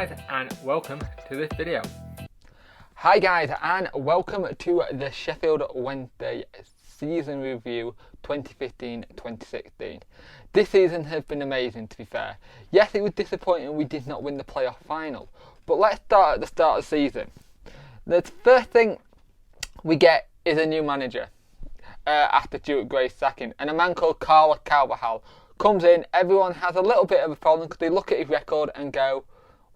guys, and welcome to this video. Hi guys, and welcome to the Sheffield Wednesday season review 2015-2016. This season has been amazing, to be fair. Yes, it was disappointing we did not win the playoff final, but let's start at the start of the season. The first thing we get is a new manager after Stuart Gray's sacking, and a man called Carlos Carvajal comes in. Everyone has a little bit of a problem because they look at his record and go,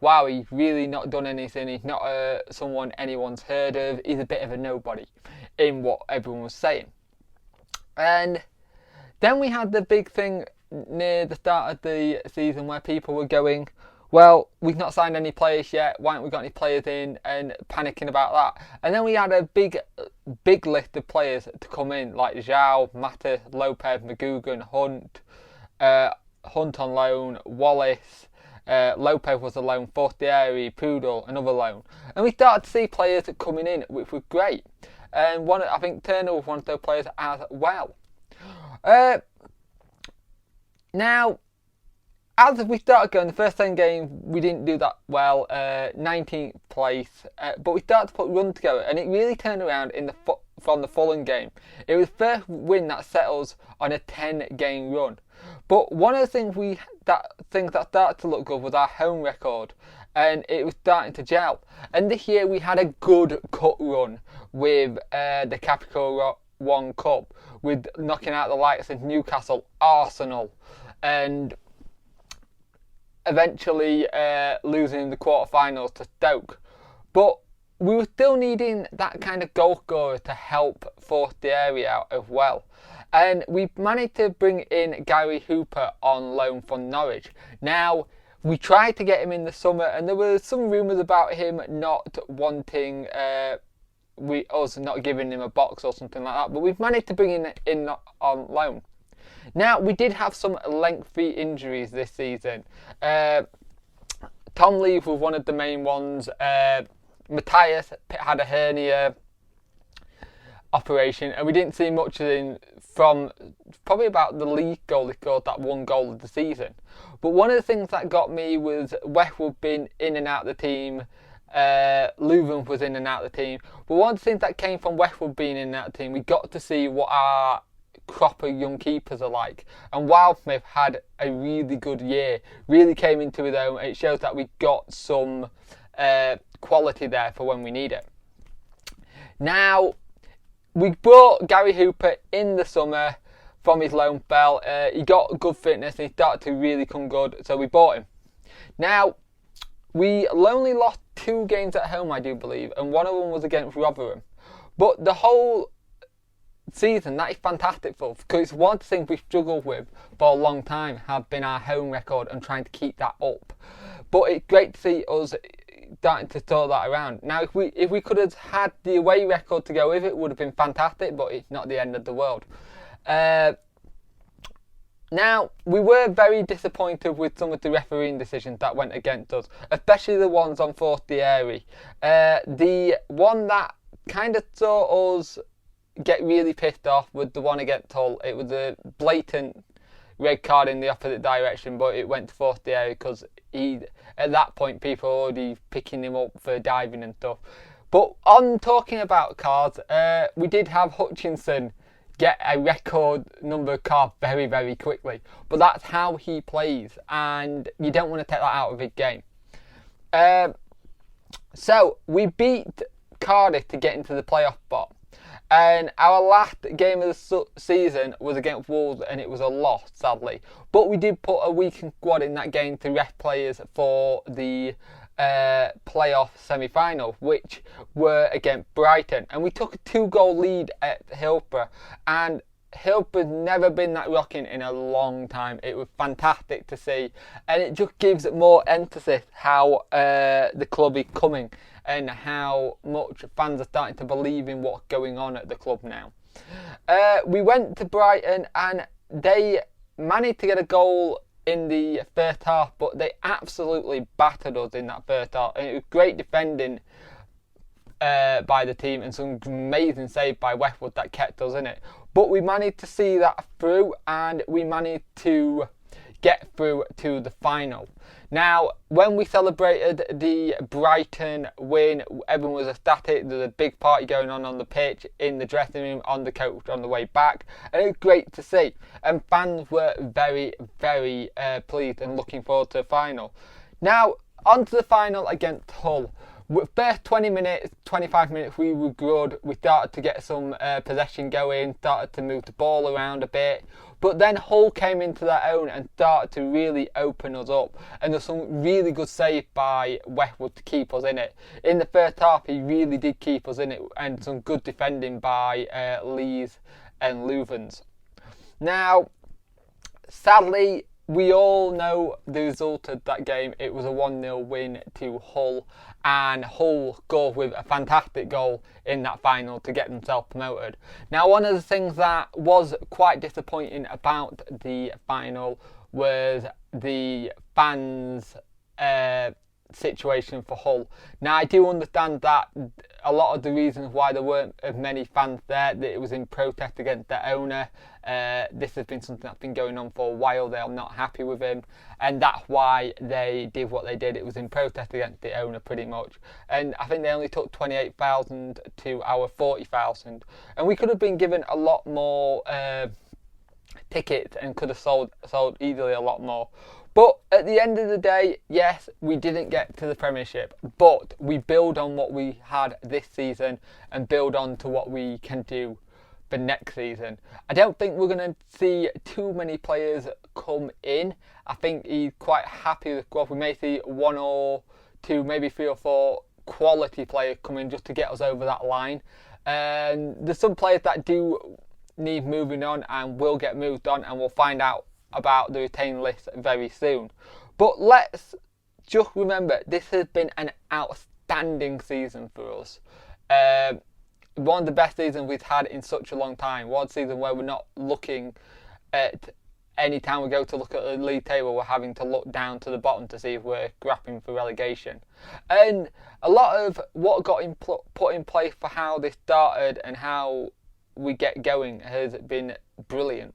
wow, he's really not done anything. He's not someone anyone's heard of. He's a bit of a nobody in what everyone was saying. And then we had the big thing near the start of the season where people were going, well, we've not signed any players yet. Why haven't we got any players in? And panicking about that. And then we had a big list of players to come in, like Zhao, Mata, Lopez, McGugan, Hunt, Hunt on loan, Wallace. Lopez was a loan, Fortieri, Poodle, another loan. And we started to see players coming in, which was great. And I think Turner was one of those players as well. Now, as we started going, the first 10 games, we didn't do that well, 19th place. But we started to put runs together, and it really turned around from the Fulham game. It was the first win that set us on a 10-game run. But one of the things that started to look good was our home record, and it was starting to gel. And this year we had a good cut run with the Capital One Cup, with knocking out the likes of Newcastle, Arsenal, and eventually losing in the quarterfinals to Stoke. But we were still needing that kind of goal scorer to help force the area out as well. And we managed to bring in Gary Hooper on loan from Norwich. Now, we tried to get him in the summer, and there were some rumours about him not wanting us not giving him a box or something like that. But we've managed to bring him in on loan. Now, we did have some lengthy injuries this season. Tom Leave was one of the main ones. Matthias had a hernia operation, and we didn't see much of him from probably about the league goal he scored, that one goal of the season. But one of the things that got me was Westwood being in and out of the team. Leuven was in and out of the team. But one of the things that came from Westwood being in and out of the team, we got to see what our crop of young keepers are like. And Wildsmith had a really good year, really came into his own. It shows that we got some quality there for when we need it. Now, we brought Gary Hooper in the summer from his loan spell. He got good fitness and he started to really come good, so we bought him. Now, we only lost 2 games at home, I do believe, and one of them was against Rotherham. But the whole season, that is fantastic for us, because it's one of the things we've struggled with for a long time, have been our home record and trying to keep that up. But it's great to see us starting to sort that around. Now, if we could have had the away record to go with it, would have been fantastic, but it's not the end of the world. Now, we were very disappointed with some of the refereeing decisions that went against us, especially the ones on Fortieri. The one that kind of saw us get really pissed off was the one against Hull. It was a blatant red card in the opposite direction, but it went to Fortieri because at that point people were already picking him up for diving and stuff. But on talking about cards, we did have Hutchinson get a record number of cards very, very quickly. But that's how he plays, and you don't want to take that out of his game. So we beat Cardiff to get into the playoff spot. And our last game of the season was against Wolves, and it was a loss, sadly. But we did put a weakened squad in that game to rest players for the playoff semi-final, which were against Brighton. And we took a 2-goal lead at Hillsborough, and Hillsborough's never been that rocking in a long time. It was fantastic to see, and it just gives more emphasis how the club is coming and how much fans are starting to believe in what's going on at the club now. We went to Brighton and they managed to get a goal in the first half, but they absolutely battered us in that first half. And it was great defending by the team and some amazing save by Westwood that kept us in it. But we managed to see that through, and we managed to get through to the final. Now, when we celebrated the Brighton win, everyone was ecstatic. There was a big party going on the pitch, in the dressing room, on the coach on the way back, and it was great to see. And fans were very, very pleased and looking forward to the final. Now, on to the final against Hull. First 20 minutes, 25 minutes, we were good. We started to get some possession going, started to move the ball around a bit. But then Hull came into their own and started to really open us up. And there's some really good save by Westwood to keep us in it. In the first half, he really did keep us in it. And some good defending by Lees and Luvens. Now, sadly, we all know the result of that game. It was a 1-0 win to Hull, and Hull scored with a fantastic goal in that final to get themselves promoted. Now, one of the things that was quite disappointing about the final was the fans' situation for Hull. Now, I do understand that a lot of the reasons why there weren't as many fans there, that it was in protest against their owner. This has been something that's been going on for a while. They are not happy with him, and that's why they did what they did. It was in protest against the owner, pretty much. And I think they only took 28,000 to our 40,000, and we could have been given a lot more tickets and could have sold easily a lot more. But at the end of the day, yes, we didn't get to the Premiership, but we build on what we had this season and build on to what we can do for next season. I don't think we're going to see too many players come in. I think he's quite happy with the squad. We may see 1 or 2, maybe 3 or 4 quality players come in just to get us over that line. And there's some players that do need moving on and will get moved on, and we'll find out about the retained list very soon. But let's just remember, this has been an outstanding season for us. One of the best seasons we've had in such a long time. One season where we're not looking at, any time we go to look at the league table, we're having to look down to the bottom to see if we're grappling for relegation. And a lot of what got put in place for how this started and how we get going has been brilliant.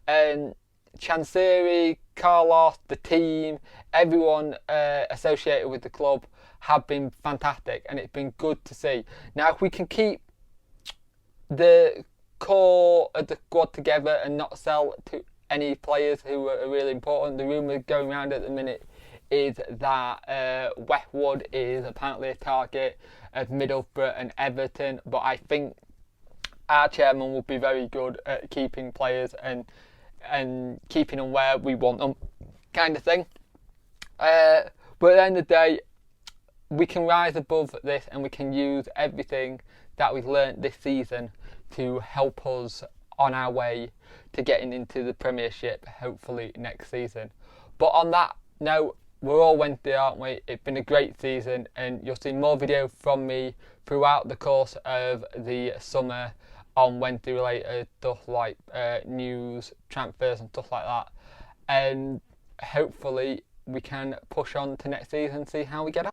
And Chansiri, Carlos, the team, everyone associated with the club have been fantastic, and it's been good to see. Now, if we can keep the core of the squad together and not sell to any players who are really important, the rumour going around at the minute is that Westwood is apparently a target of Middlesbrough and Everton, but I think our chairman will be very good at keeping players and keeping them where we want them, kind of thing. But at the end of the day, we can rise above this, and we can use everything that we've learnt this season to help us on our way to getting into the Premiership, hopefully next season. But on that note, we're all Wednesday, aren't we? It's been a great season, and you'll see more videos from me throughout the course of the summer on Wednesday related stuff like news, transfers and stuff like that. And hopefully we can push on to next season and see how we get on.